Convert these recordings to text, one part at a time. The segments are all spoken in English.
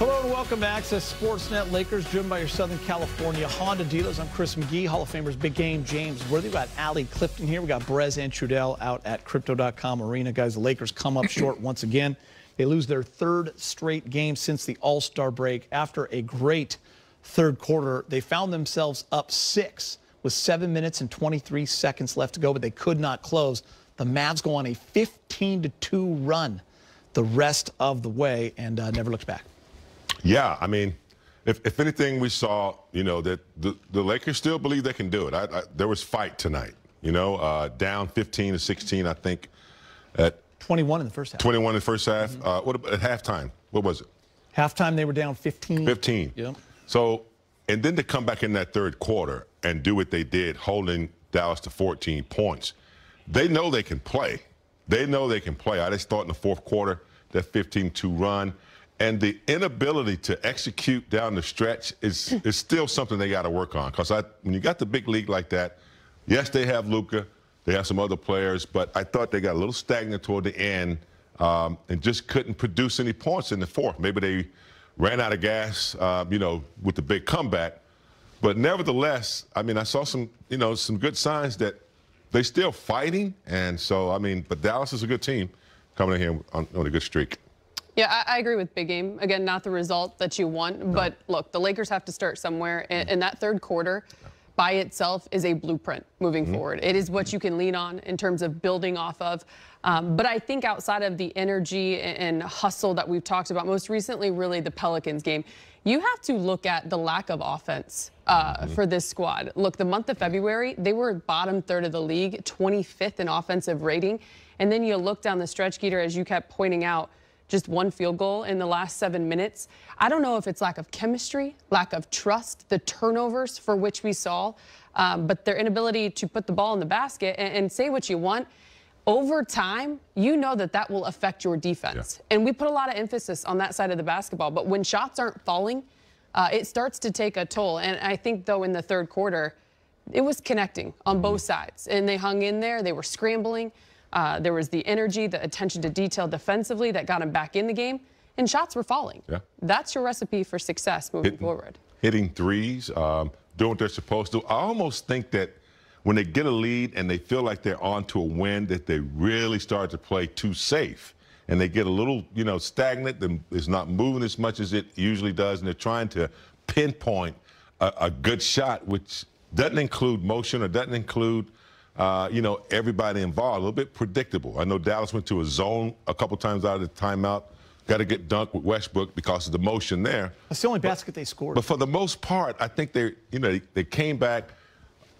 Hello and welcome to Access Sportsnet. Lakers driven by your Southern California Honda dealers. I'm Chris McGee, Hall of Famers Big Game James Worthy. We've got Allie Clifton here. We got Brez and Trudell out at Crypto.com Arena. Guys, the Lakers come up short once again. They lose their third straight game since the All-Star break. After a great third quarter, they found themselves up 6 with 7 minutes and 23 seconds left to go, but they could not close. The Mavs go on a 15-2 run the rest of the way and never looked back. Yeah, I mean, if anything, we saw, that the Lakers still believe they can do it. There was fight tonight, down 15-16, I think, at 21 in the first half. 21 in the first half. What at halftime? What was it? Halftime, they were down 15. 15. Yep. So, and then to come back in that third quarter and do what they did, holding Dallas to 14 points. They know they can play. They know they can play. I just thought in the fourth quarter, that 15-2 run. And the inability to execute down the stretch is still something they got to work on. Because when you got the big league like that, yes, they have Luka, they have some other players, but I thought they got a little stagnant toward the end and just couldn't produce any points in the fourth. Maybe they ran out of gas, with the big comeback. But nevertheless, I mean, I saw some good signs that they're still fighting. And so, I mean, but Dallas is a good team coming in here on a good streak. Yeah, I agree with Big Game. Again, not the result that you want. No. But look, the Lakers have to start somewhere. And that third quarter by itself is a blueprint moving forward. It is what you can lean on in terms of building off of. But I think outside of the energy and hustle that we've talked about, most recently really the Pelicans game, you have to look at the lack of offense for this squad. Look, the month of February, they were bottom third of the league, 25th in offensive rating. And then you look down the stretch, Geeter, as you kept pointing out, just one field goal in the last 7 minutes. I don't know if it's lack of chemistry, lack of trust, the turnovers for which we saw, but their inability to put the ball in the basket and say what you want. Over time, you know that will affect your defense. Yeah. And we put a lot of emphasis on that side of the basketball. But when shots aren't falling, it starts to take a toll. And I think, though, in the third quarter, it was connecting on both sides. And they hung in there. They were scrambling. There was the energy, the attention to detail defensively that got him back in the game, and shots were falling. Yeah. That's your recipe for success moving forward. Hitting threes, doing what they're supposed to. I almost think that when they get a lead and they feel like they're on to a win, that they really start to play too safe. And they get a little, stagnant, and it's not moving as much as it usually does, and they're trying to pinpoint a good shot, which doesn't include motion or doesn't include everybody involved, a little bit predictable. I know Dallas went to a zone a couple times out of the timeout, got to get dunked with Westbrook because of the motion there. That's the only basket they scored. But for the most part, I think they came back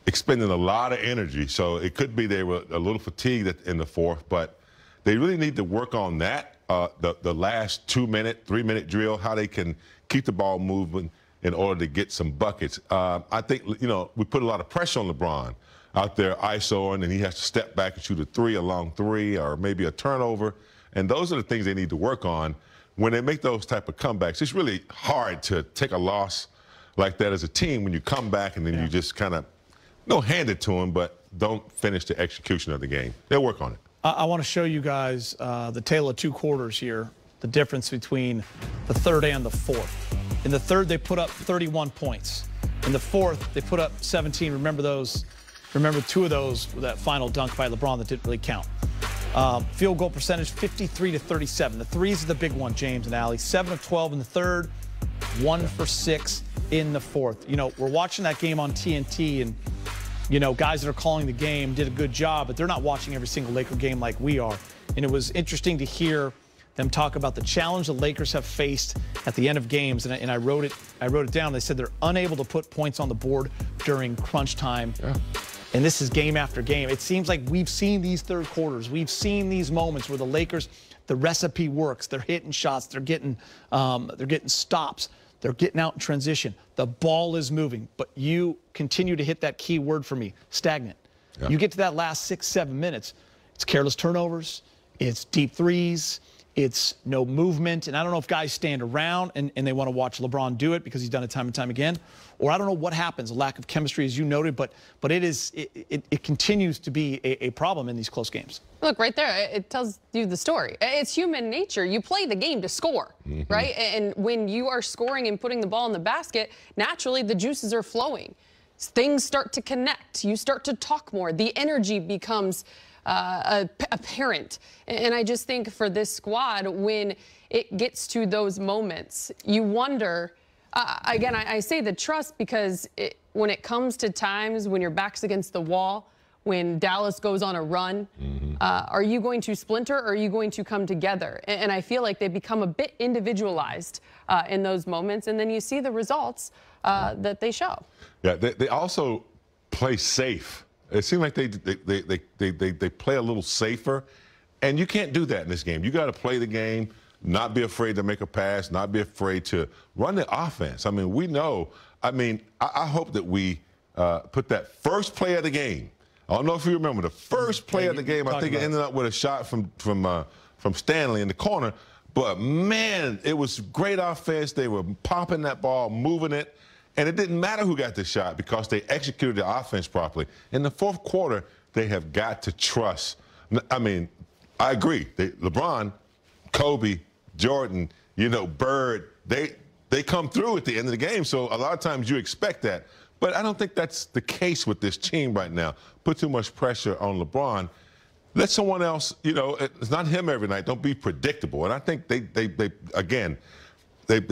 expending a lot of energy. So it could be they were a little fatigued in the fourth, but they really need to work on that, the last 2-minute, 3-minute drill, how they can keep the ball moving in order to get some buckets. I think, we put a lot of pressure on LeBron out there ISOing, and he has to step back and shoot a three, a long three, or maybe a turnover. And those are the things they need to work on. When they make those type of comebacks, it's really hard to take a loss like that as a team when you come back and then you just kind of, hand it to them, but don't finish the execution of the game. They'll work on it. I want to show you guys the tale of two quarters here, the difference between the third and the fourth. In the third, they put up 31 points. In the fourth, they put up 17. Remember those? Remember 2 of those, that final dunk by LeBron that didn't really count. Field goal percentage, 53-37. The threes are the big one, James and Allie. 7 of 12 in the third, 1 for 6 in the fourth. We're watching that game on TNT, and, guys that are calling the game did a good job, but they're not watching every single Laker game like we are. And it was interesting to hear them talk about the challenge the Lakers have faced at the end of games, and I wrote it down. They said they're unable to put points on the board during crunch time. Yeah. And this is game after game. It seems like we've seen these third quarters. We've seen these moments where the Lakers, the recipe works. They're hitting shots. They're getting stops. They're getting out in transition. The ball is moving. But you continue to hit that key word for me, stagnant. Yeah. You get to that last 6, 7 minutes, it's careless turnovers. It's deep threes. It's no movement. And I don't know if guys stand around and they want to watch LeBron do it because he's done it time and time again. Or I don't know what happens, a lack of chemistry, as you noted, but it continues to be a problem in these close games. Look, right there, it tells you the story. It's human nature. You play the game to score, right? And when you are scoring and putting the ball in the basket, naturally the juices are flowing. Things start to connect. You start to talk more. The energy becomes apparent. And I just think for this squad, when it gets to those moments, you wonder, again, I say the trust because when it comes to times when your back's against the wall, when Dallas goes on a run, are you going to splinter or are you going to come together? And I feel like they become a bit individualized in those moments, and then you see the results that they show. Yeah, they also play safe. It seems like they play a little safer, and you can't do that in this game. You got to play the game, not be afraid to make a pass, not be afraid to run the offense. I mean, we know. I mean, I hope that we put that first play of the game. I don't know if you remember the first play of the game. I think it ended up with a shot from Stanley in the corner. But man, it was great offense. They were popping that ball, moving it. And it didn't matter who got the shot because they executed the offense properly. In the fourth quarter, they have got to trust. I mean, I agree. LeBron, Kobe, Jordan, Bird, they come through at the end of the game. So a lot of times you expect that. But I don't think that's the case with this team right now. Put too much pressure on LeBron. Let someone else, it's not him every night. Don't be predictable. And I think they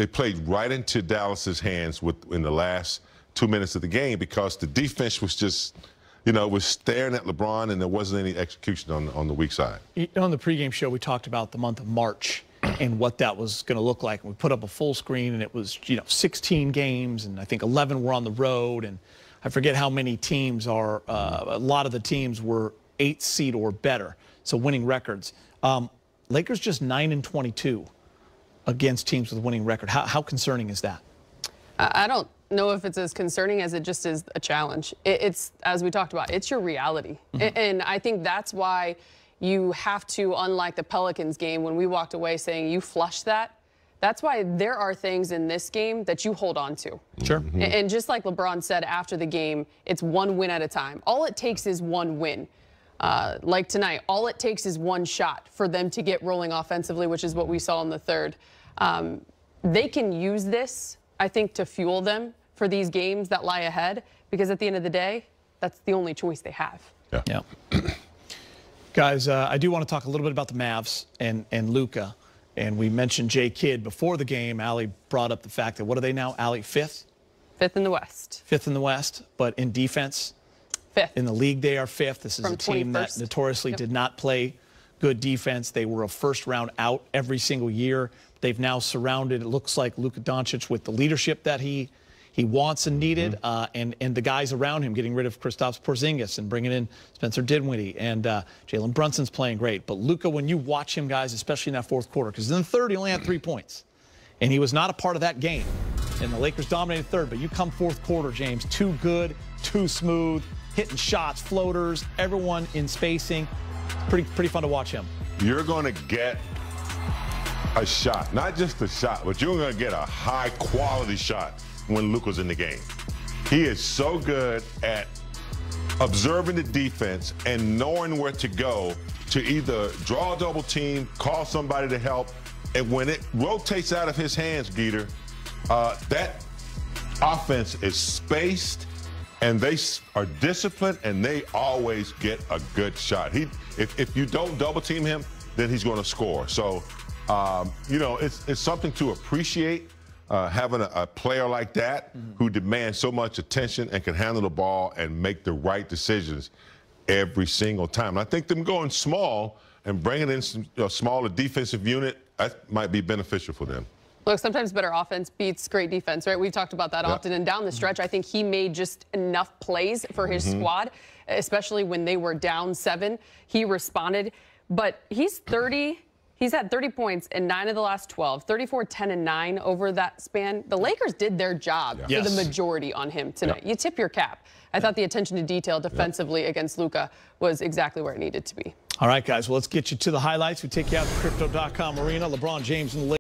played right into Dallas's hands in the last 2 minutes of the game because the defense was just, was staring at LeBron and there wasn't any execution on the weak side. On the pregame show, we talked about the month of March and what that was going to look like. We put up a full screen and it was, 16 games and I think 11 were on the road. And I forget how many teams are, a lot of the teams were 8th seed or better, so winning records. Lakers just 9-22. Against teams with a winning record. How concerning is that? I don't know if it's as concerning as it just is a challenge. It's, as we talked about, it's your reality. And I think that's why you have to, unlike the Pelicans game, when we walked away saying you flushed that, that's why there are things in this game that you hold on to. Sure. And just like LeBron said after the game, it's one win at a time. All it takes is one win. Like tonight, all it takes is one shot for them to get rolling offensively, which is what we saw in the third. They can use this, I think, to fuel them for these games that lie ahead, because at the end of the day, that's the only choice they have. Yeah. Guys, I do want to talk a little bit about the Mavs and Luka. And we mentioned Jay Kidd before the game. Allie brought up the fact that, what are they now, Allie, 5th? 5th in the West. 5th in the West, but in defense? 5th. In the league, they are 5th. This is From a team 21st. that notoriously did not play good defense. They were a first-round out every single year. They've now surrounded, it looks like, Luka Doncic with the leadership that he wants and needed, and the guys around him, getting rid of Kristaps Porzingis and bringing in Spencer Dinwiddie, and Jalen Brunson's playing great. But Luka, when you watch him, guys, especially in that fourth quarter, because in the third he only had 3 points, and he was not a part of that game. And the Lakers dominated third, but you come fourth quarter, James, too good, too smooth, hitting shots, floaters, everyone in spacing. Pretty fun to watch him. You're going to get a shot, not just a shot, but you're going to get a high-quality shot when Luka's in the game. He is so good at observing the defense and knowing where to go to either draw a double team, call somebody to help, and when it rotates out of his hands, Geeter, that offense is spaced, and they are disciplined, and they always get a good shot. If you don't double team him, then he's going to score. So, it's something to appreciate, having a player like that who demands so much attention and can handle the ball and make the right decisions every single time. And I think them going small and bringing in some smaller defensive unit, that might be beneficial for them. Look, sometimes better offense beats great defense, right? We've talked about that often. And down the stretch, I think he made just enough plays for his squad, especially when they were down 7. He responded. But he's 30. He's had 30 points in 9 of the last 12, 34, 10, and 9 over that span. The Lakers did their job for the majority on him tonight. You tip your cap. I thought the attention to detail defensively against Luka was exactly where it needed to be. All right, guys, well, let's get you to the highlights. We take you out to Crypto.com arena. LeBron James and the